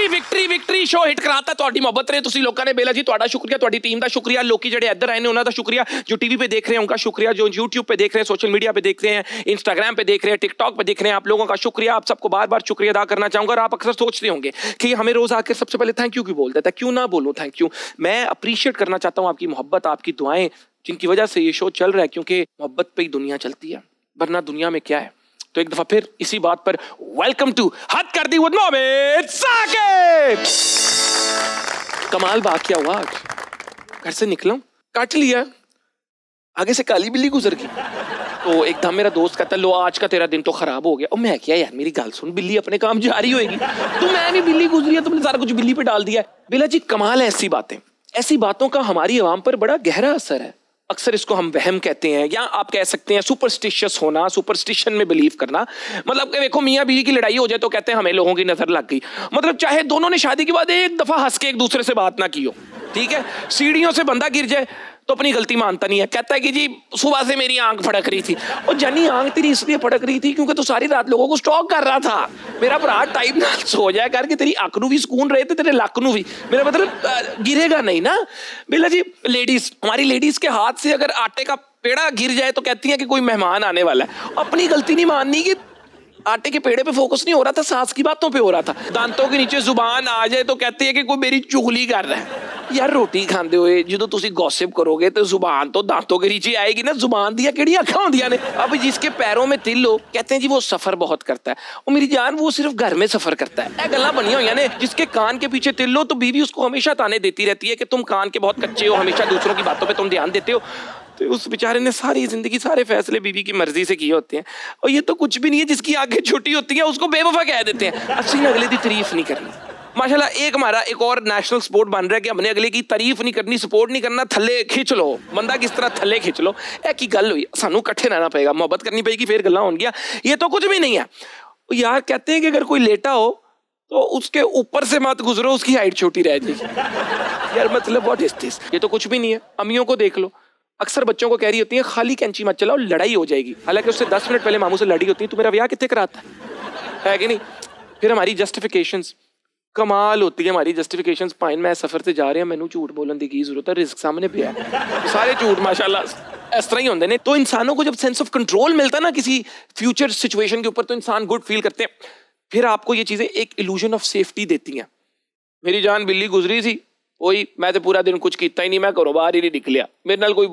Victory victory victory show hit ਕਰਾਤਾ। ਤੁਹਾਡੀ ਮੁਹੱਬਤ ਰਹੇ ਤੁਸੀਂ ਲੋਕਾਂ ਨੇ। ਬੇਲਾ ਜੀ ਤੁਹਾਡਾ ਸ਼ੁਕਰੀਆ, ਤੁਹਾਡੀ ਟੀਮ ਦਾ ਸ਼ੁਕਰੀਆ, ਲੋਕੀ ਜਿਹੜੇ ਇੱਧਰ ਆए ने उनका शुक्रिया, जो टीवी पे देख रहे हैं उनका शुक्रिया, जो यूट्यूब पे देख रहे हैं, सोशल मीडिया पे देख रहे हैं, इंस्टाग्राम पे देख रहे हैं, टिकटॉक पे देख रहे हैं, आप लोगों का शुक्रिया। आप सबको बार बार शुक्रिया अदा करना चाहूंगा। और आप अक्सर सोचते होंगे कि हमें रोज आकर सबसे पहले थैंक यू क्यों बोल देता है, क्यों ना बोलूं थैंक यू। मैं अप्रिशिएट करना चाहता हूँ आपकी मोहब्बत, आपकी दुआएं, जिनकी वजह से ये शो चल रहा है, क्योंकि मोहब्बत पे ही दुनिया चलती है, वरना दुनिया में क्या है। तो एक दफा फिर इसी बात पर वेलकम टू हद कर दी विद मोहम्मद साकिब। कमाल बात क्या हुआ, आज घर से निकला, काट लिया, आगे से काली बिल्ली गुजर गई। तो एकदम मेरा दोस्त कहता लो आज का तेरा दिन तो खराब हो गया। और मैं क्या यार, मेरी गल सुन, बिल्ली अपने काम जा रही होगी, तो मैं नहीं बिल्ली गुजरी है, तुमने सारा कुछ बिल्ली पे डाल दिया है। बेला जी कमाल है ऐसी बातें, ऐसी बातों का हमारी आवाम पर बड़ा गहरा असर है। अक्सर इसको हम वहम कहते हैं, या आप कह सकते हैं सुपरस्टिशियस होना, सुपरस्टिशन में बिलीव करना। मतलब कि देखो मियाँ बीवी की लड़ाई हो जाए तो कहते हैं हमें लोगों की नजर लग गई। मतलब चाहे दोनों ने शादी के बाद एक दफा हंस के एक दूसरे से बात ना की हो, ठीक है, सीढ़ियों से बंदा गिर जाए तो अपनी गलती मानता नहीं है, कहता है कि जी सुबह से मेरी आंख फड़क रही थी। और जानी आंख तेरी इसलिए फड़क रही थी क्योंकि तू सारी रात लोगों को स्टॉक कर रहा था। मेरा भरा टाइम ना सो जाए करके तेरी अक नू भी सुकून रहे थे, तेरे लक नू भी, मेरा मतलब गिरेगा नहीं ना। बेला जी लेडीज, हमारी लेडीज के हाथ से अगर आटे का पेड़ा गिर जाए तो कहती है कि कोई मेहमान आने वाला है। अपनी गलती नहीं माननी कि आटे के पेड़े पे फोकस नहीं हो रहा था, सास की बातों पे हो रहा था। दांतों के नीचे जुबान आ जाए तो कहती है कि कोई मेरी चुगली कर रहा है। यार रोटी खाते हुए जो तुसी गॉसिप करोगे तो जुबान तो दांतों के नीचे आएगी ना। जुबान दिया केड़ी अखा होंदियां ने। अब जिसके पैरों में तिल हो कहते हैं जी वो सफर बहुत करता है। और मेरी जान वो सिर्फ घर में सफर करता है। ये गल्लां बनियां होईयां ने। जिसके कान के पीछे तिल हो तो बीवी उसको हमेशा ताने देती रहती है कि तुम कान के बहुत कच्चे हो, हमेशा दूसरों की बातों पर तुम ध्यान देते हो। तो उस बेचारे ने सारी जिंदगी सारे फैसले बीवी की मर्जी से किए होते हैं। और ये तो कुछ भी नहीं है, जिसकी आंखें छोटी होती हैं उसको बेवफा कह देते हैं। असली ने अगले की तारीफ नहीं करनी। माशाल्लाह एक हमारा एक और नेशनल स्पोर्ट बन रहा है कि हमने अगले की तारीफ नहीं करनी, सपोर्ट नहीं करना, थल्ले खिंच लो बंदा, किस तरह थल्ले खिंच लो। एक ही गल हुई, सानू इकट्ठे रहना पड़ेगा, मोहब्बत करनी पड़ेगी, फिर गल्लां होंगियां। ये तो कुछ भी नहीं है यार। कहते हैं कि अगर कोई लेटा हो तो उसके ऊपर से मत गुजरो, उसकी हाइट छोटी रह जाएगी। यार मतलब व्हाट इज दिस, ये तो कुछ भी नहीं है। अम्मियों को देख लो, अक्सर बच्चों को कह रही होती है खाली कैंची मत चलाओ, लड़ाई हो जाएगी। हालांकि उससे 10 मिनट पहले मामू से लड़ी होती है, तू मेरा ब्याह कितने कराता है कि नहीं। फिर हमारी जस्टिफिकेशंस कमाल होती है। हमारी जस्टिफिकेशंस, पाइन मैं सफर से जा रहे हैं, मैनू झूठ बोलने की जरूरत है, रिस्क सामने पे है। सारे झूठ माशाल्लाह इस तरह ही होंगे ने। तो इंसानों को जब सेंस ऑफ कंट्रोल मिलता है ना किसी फ्यूचर सिचुएशन के ऊपर, तो इंसान गुड फील करते हैं। फिर आपको ये चीजें एक इल्यूजन ऑफ सेफ्टी देती हैं। मेरी जान बिल्ली गुजरी सी, कोई मैं तो पूरा दिन कुछ किया ही नहीं, मैं घरों बाहर ही नहीं निकलिया, मेरे नाल कोई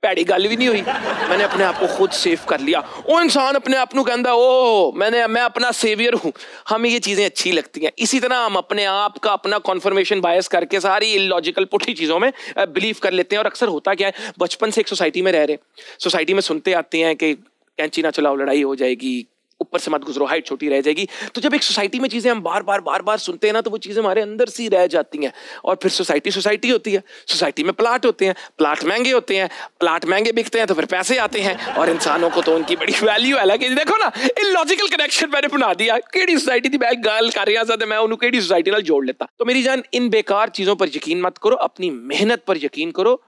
भैड़ी गल भी नहीं हुई, मैंने अपने आप को खुद सेफ कर लिया। वो इंसान अपने आप को कहता ओ मैं अपना सेवियर हूँ। हमें ये चीजें अच्छी लगती हैं। इसी तरह हम अपने आप का अपना कॉन्फर्मेशन बायस करके सारी इलॉजिकल पुठी चीजों में बिलीव कर लेते हैं। और अक्सर होता क्या है, बचपन से एक सोसाइटी में रह रहे, सोसाइटी में सुनते आते हैं कि कैंची ना चलाओ लड़ाई हो जाएगी, ऊपर से मत गुजरो हाइट छोटी रह जाएगी। तो जब एक सोसाइटी में चीजें हम बार बार सुनते हैं ना, तो वो चीजें हमारे अंदर सी रह जाती हैं। और फिर सोसाइटी होती है, सोसाइटी में प्लाट होते हैं, प्लाट महंगे होते हैं, प्लाट महंगे बिकते हैं तो फिर पैसे आते हैं। और इंसानों को तो उनकी बड़ी वैल्यू है। लेकिन देखो ना इलॉजिकल कनेक्शन मैंने बना दिया। केड़ी सोसाइटी थी मैं गल कर रहा था, मैं उन्होंने केड़ी सोसाइटी नाल जोड़ लेता। तो मेरी जान इन बेकार चीजों पर यकीन मत करो, अपनी मेहनत पर यकीन करो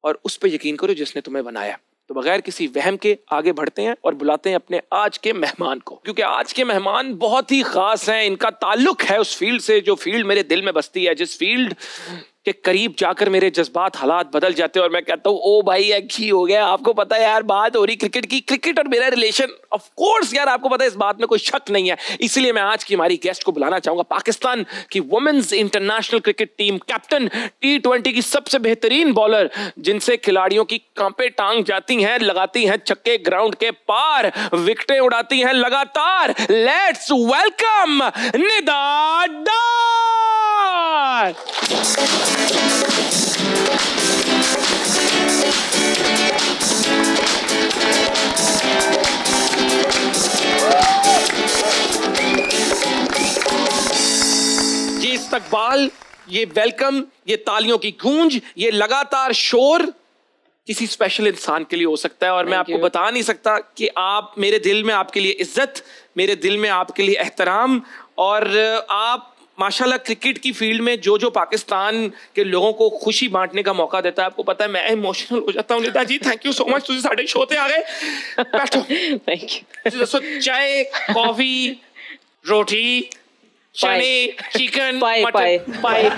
और उस पर यकीन करो जिसने तुम्हें बनाया। तो बगैर किसी वहम के आगे बढ़ते हैं और बुलाते हैं अपने आज के मेहमान को, क्योंकि आज के मेहमान बहुत ही खास हैं। इनका ताल्लुक है उस फील्ड से जो फील्ड मेरे दिल में बसती है, जिस फील्ड के करीब जाकर मेरे जज्बात हालात बदल जाते हैं और मैं कहता हूँ ओ भाई एक ही हो गया। आपको पता है यार बात हो रही क्रिकेट की, क्रिकेट और मेरा रिलेशन ऑफ कोर्स यार आपको पता है, इस बात में कोई शक नहीं है। इसलिए मैं आज की हमारी गेस्ट को बुलाना चाहूंगा, पाकिस्तान की women's international cricket team captain, T20 की सबसे बेहतरीन बॉलर, जिनसे खिलाड़ियों की कांपे टांग जाती हैं, लगाती हैं छक्के ग्राउंड के पार, विकेटें उड़ाती हैं लगातार। लेट्स वेलकम निदा डार। ये इस्तकबाल, ये वेलकम, ये तालियों की गूंज, ये लगातार शोर किसी स्पेशल इंसान के लिए हो सकता है। और मैं आपको बता नहीं सकता कि आप, मेरे दिल में आपके लिए इज्जत, मेरे दिल में आपके लिए एहतराम। और आप माशाल्लाह क्रिकेट की फील्ड में जो जो पाकिस्तान के लोगों को खुशी बांटने का मौका देता है, आपको पता है मैं इमोशनल हो जाता हूँ। निदा जी थैंक यू सो मच, तुझे साढ़े शो ते आ गए, बैठो। Thank you. दसो चाय कॉफी रोटी चने, चिकन, पाए पाए पाए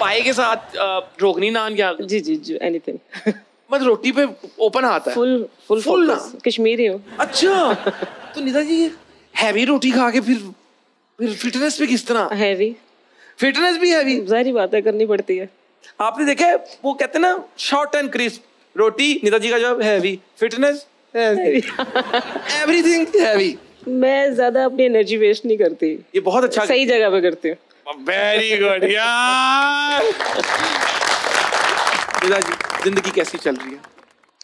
पाए के साथ रोगनी नान या जी जी जी एनीथिंग मतलब रोटी पे ओपन आता है फुल फुल Full ना? फोकस कश्मीरी हूँ अच्छा तो निदा जी हैवी रोटी खा के फिर फिटनेस पे किस तरह हैवी फिटनेस भी हैवी जाहिर बात है करनी पड़ती है आपने देखा है वो कहते हैं ना शॉर्ट एंड क्रिस्प रोटी निदा जी का जवाब heavy fitness heavy everything heavy मैं ज्यादा अपनी एनर्जी वेस्ट नहीं करती ये बहुत अच्छा सही जगह पे करती हूँ वेरी गुड यार निदा जी जिंदगी कैसी चल रही है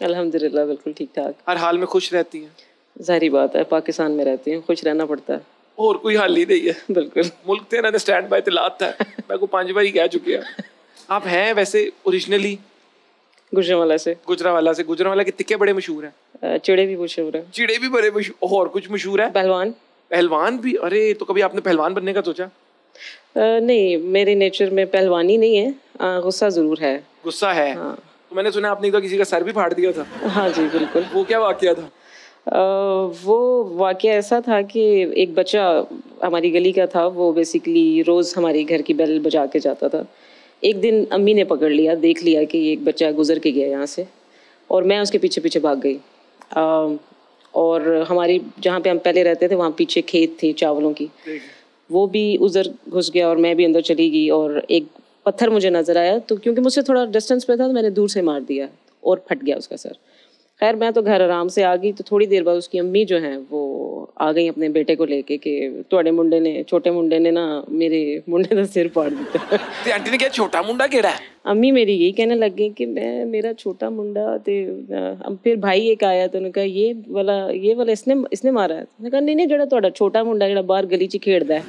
अल्हम्दुलिल्लाह बिल्कुल ठीक ठाक हर हाल में खुश रहती है जाहिर बात है पाकिस्तान में रहती हूँ खुश रहना पड़ता है और कोई हाल ही नहीं है बिल्कुल मुल्क ते ना स्टैंड बाय ते लाता है मैं को 5 बार ही कह चुके हैं आप हैं वैसे ओरिजिनली गुजरांवाला से गुजरांवाला के टिक्के बड़े मशहूर हैं चिड़े भी मशहूर है चिड़े भी बड़े मशहूर और कुछ मशहूर है पहलवान पहलवान भी अरे तो कभी आपने पहलवान बनने का सोचा नहीं मेरे नेचर में पहलवानी नहीं है गुस्सा जरूर है गुस्सा है हाँ तो मैंने सुना आपने एक बार किसी का सर भी फाड़ दिया था हाँ जी बिल्कुल वो क्या वाकया था वो वाकया ऐसा था कि एक बच्चा हमारी गली का था वो बेसिकली रोज़ हमारी घर की बेल बजा के जाता था एक दिन अम्मी ने पकड़ लिया देख लिया कि एक बच्चा गुजर के गया यहाँ से और मैं उसके पीछे पीछे भाग गई और हमारी जहाँ पे हम पहले रहते थे वहाँ पीछे खेत थे चावलों की वो भी उधर घुस गया और मैं भी अंदर चली गई और एक पत्थर मुझे नज़र आया तो क्योंकि मुझसे थोड़ा डिस्टेंस पे था तो मैंने दूर से मार दिया और फट गया उसका सर खैर मैं तो घर आराम से आ गई तो थोड़ी देर बाद उसकी अम्मी जो हैं वो आ गई अपने बेटे को लेके कि ਤੁਹਾਡੇ ਮੁੰਡੇ ਨੇ छोटे मुंडे ने ना मेरे मुंडे का सिर फाड़ दिया ते आंटी ने क्या छोटा मुंडा केड़ा है अम्मी मेरी यही कहने लग गई कि मैं मेरा छोटा मुंडा ते फिर भाई एक आया तो उन्होंने कहा ये वाला इसने मारा है मैंने कहा नहीं जेड़ा ਤੁਹਾਡਾ छोटा मुंडा जेड़ा बाहर गली च खेड़दा है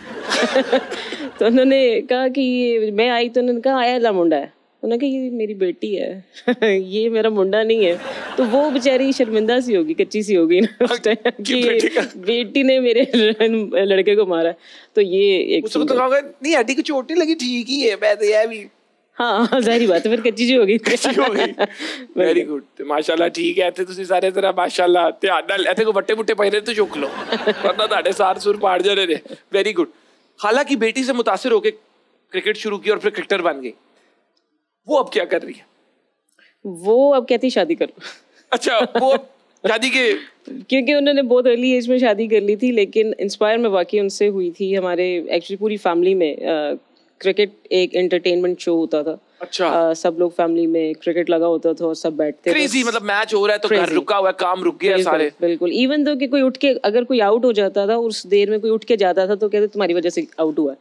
तो उन्होंने कहा कि ये मैं आई तो उन्होंने कहा आया ला मुंडा है उन्होंने कहा ये मेरी बेटी है ये मेरा मुंडा नहीं है तो वो बेचारी शर्मिंदा सी होगी कच्ची सी होगी ना उस टाइम कि बेटी ने मेरे लड़के को मारा तो ये एक उसको तो कहा नहीं आंटी को चोट नहीं लगी ठीक ही है मैं तो ये भी हाँ जाहिर बात है फिर कच्ची जी होगी वेरी गुड माशाल्लाह ठीक है ਇੱਥੇ ਤੁਸੀਂ ਸਾਰੇ ਤਰ੍ਹਾਂ ਮਾਸ਼ਾਅੱਲਾ ਧਿਆਨ ਨਾਲ ਇੱਥੇ ਕੋ ਵੱਟੇ ਬੁੱਟੇ ਪਏ ਰਹੇ तो चुक लो वरना ਤੁਹਾਡੇ ਸਾਰ ਸੁਰ ਪਾੜ ਜਾਣੇ ਨੇ वेरी गुड हालांकि बेटी से मुतासिर होकर क्रिकेट शुरू की और फिर क्रिकेटर बन गई वो अब क्या कर रही है वो अब कहती शादी करो अच्छा वो शादी के क्योंकि उन्होंने बहुत अर्ली एज में शादी कर ली थी लेकिन इंस्पायर मैं वाकई उनसे हुई थी हमारे एक्चुअली पूरी फैमिली में क्रिकेट एक एंटरटेनमेंट शो होता था अच्छा सब लोग फैमिली में क्रिकेट लगा होता था और सब बैठते क्रेजी मतलब मैच हो रहा है तो घर रुका हुआ है काम रुक गया सारे बिल्कुल इवन दो कि कोई उठ के अगर कोई आउट हो जाता था उस देर में कोई उठ के जाता था तो कहते तुम्हारी वजह से आउट हुआ है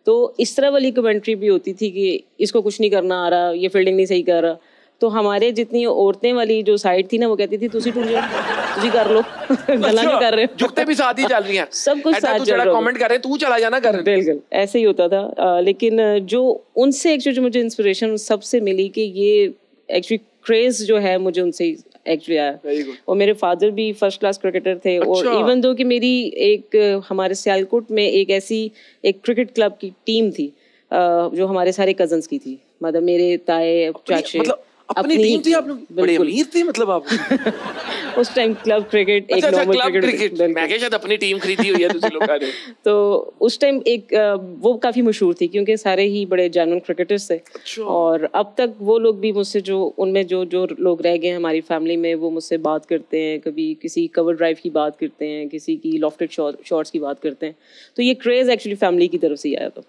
तो इस तरह वाली कमेंट्री भी होती थी कि इसको कुछ नहीं करना आ रहा ये फील्डिंग नहीं सही कर रहा तो हमारे जितनी औरतें वाली जो साइड थी ना वो कहती थी तुसी टूट जाओ तुसी कर लो गला नहीं कर रहे झुकते भी साथ ही चल रही हैं सब कुछ साथ चल रहा है कमेंट कर रहे हैं तू चला जाना कर बिल्कुल ऐसे ही होता था लेकिन जो उनसे एक्चुअली मुझे इंस्पिरेशन सबसे मिली कि ये एक्चुअली क्रेज जो है मुझे उनसे एक्चुअली आया और मेरे फादर भी फर्स्ट क्लास क्रिकेटर थे और इवन दो कि मेरी एक हमारे सियालकोट में एक ऐसी एक क्रिकेट क्लब की टीम थी जो हमारे सारे कजन्स की थी मतलब मेरे ताए चाचे अपनी टीम थी आप लोग बड़े अमीर थे मतलब आप उस टाइम क्लब क्रिकेट एक नॉर्मल क्रिकेट मैं क्या शायद अपनी टीम खरीदी हुई है तुझे लोगों ने तो उस टाइम एक वो काफी मशहूर थी क्योंकि सारे ही बड़े जेन्युइन क्रिकेटर्स थे और अब तक वो लोग भी मुझसे जो उनमें जो जो लोग रह गए हैं हमारी फैमिली में वो मुझसे बात करते हैं कभी किसी कवर ड्राइव की बात करते हैं किसी की लॉफ्टेड शॉट्स की बात करते हैं तो ये क्रेज एक्चुअली फैमिली की तरफ से ही आया था